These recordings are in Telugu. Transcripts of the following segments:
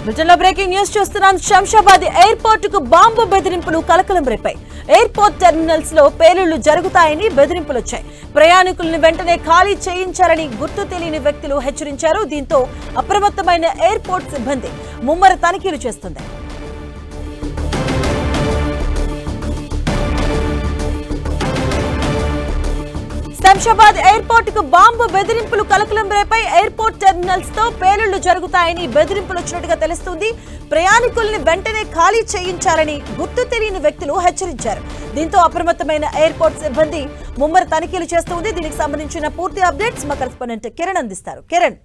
బ్రిటన్లో బ్రేకింగ్ న్యూస్ చూస్తున్నాం. శంషాబాద్ ఎయిర్పోర్ట్ కు బాంబు బెదిరింపులు కలకలం రేపాయి. ఎయిర్పోర్ట్ టెర్మినల్స్ లో పేలుళ్లు జరుగుతాయని బెదిరింపులు వచ్చాయి. ప్రయాణికులను వెంటనే ఖాళీ చేయించారని గుర్తు తెలియని వ్యక్తులు హెచ్చరించారు. దీంతో అప్రమత్తమైన ఎయిర్పోర్ట్ సిబ్బంది ముమ్మర తనిఖీలు చేస్తుంది. శంషాబాద్ ఎయిర్పోర్ట్ కు బాంబు బెదిరింపులు కలకలం రేపై. ఎయిర్పోర్ట్ టెర్మినల్స్ తో పేలుళ్లు జరుగుతాయని బెదిరింపులు వచ్చినట్టుగా తెలుస్తుంది. ప్రయాణికుల్ని వెంటనే ఖాళీ చేయించాలని గుర్తు తెలియని వ్యక్తులు హెచ్చరించారు. దీంతో అప్రమత్తమైన ఎయిర్పోర్ట్ సిబ్బంది ముమ్మర తనిఖీలు చేస్తుంది. దీనికి సంబంధించిన పూర్తి అప్డేట్స్ మా కరెస్పాండెంట్ కిరణ్ అందిస్తారు. కిరణ్,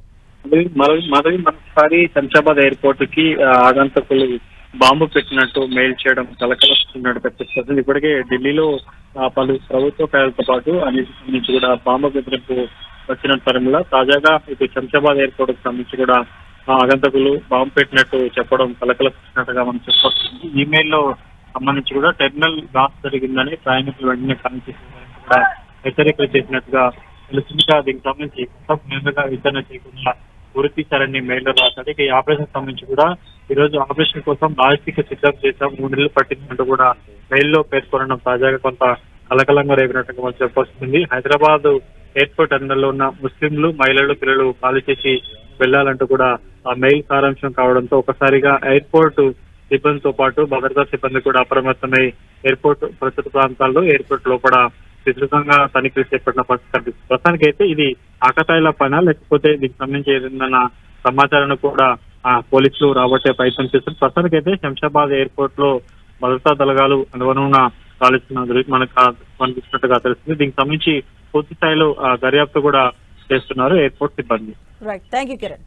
మరోసారి శంషాబాద్ ఎయిర్పోర్ట్ కి ఆగంతకులు బాంబు పెట్టినట్టు మెయిల్ చేయడం కలకలస్తున్నట్టు కనిపిస్తుంది. ఇప్పటికే ఢిల్లీలో పలు ప్రభుత్వ కార్యాలతో పాటు అన్నిటికి సంబంధించి కూడా బాంబు బెదిరింపు వచ్చిన తరంలో తాజాగా ఇటు శంషాబాద్ ఎయిర్పోర్ట్ కి సంబంధించి కూడా ఆగంతకులు బాంబు పెట్టినట్టు చెప్పడం కలకలస్తున్నట్టుగా మనం చెప్పవచ్చు. ఈమెయిల్లో సంబంధించి కూడా టెర్మినల్ లాస్ జరిగిందని ప్రయాణికులు వెంటనే ఖాళీ చేసేందుకు కూడా హెచ్చరికలు చేసినట్టుగా తెలుస్తుంది. దీనికి సంబంధించి నేరుగా విచారణ చేయకుండా గుర్తించారని మెయిల్లో రాశారు. ఇక ఈ ఆపరేషన్ సంబంధించి కూడా ఈ రోజు ఆపరేషన్ కోసం లాజిస్టిక్ సిద్ధం చేశాం, 3 నెలలు పట్టిందంటూ కూడా మెయిల్లో పేర్కొనడం తాజాగా కొంత కలకలంగా రేపినట్టుగా మనం చెప్పొస్తుంది. హైదరాబాద్ ఎయిర్పోర్ట్ టెర్మినల్లో ఉన్న ముస్లింలు, మహిళలు, పిల్లలు ఖాళీ చేసి వెళ్లాలంటూ కూడా ఆ మెయిల్ సారాంశం కావడంతో ఒకసారిగా ఎయిర్పోర్ట్ సిబ్బందితో పాటు భద్రతా సిబ్బంది కూడా అప్రమత్తమై ఎయిర్పోర్ట్ పరిసర ప్రాంతాల్లో ఎయిర్పోర్ట్ లోపల విస్తృతంగా తనిఖీలు చేపట్టిన పరిస్థితి కనిపిస్తుంది. ప్రస్తుతానికి అయితే ఇది ఆకతాయిల పైన లేకపోతే దీనికి సంబంధించి ఏదైనా సమాచారాన్ని కూడా పోలీసులు రాబట్టే ప్రయత్నం చేస్తారు. ప్రస్తుతానికి అయితే శంషాబాద్ ఎయిర్పోర్ట్ లో భద్రతా దళాలు అనుగుణంగా కాలుస్తున్న మనకు కనిపిస్తున్నట్టుగా తెలుస్తుంది. దీనికి సంబంధించి పూర్తి స్థాయిలో దర్యాప్తు కూడా చేస్తున్నారు ఎయిర్పోర్ట్ సిబ్బంది. Right, thank you Kiran.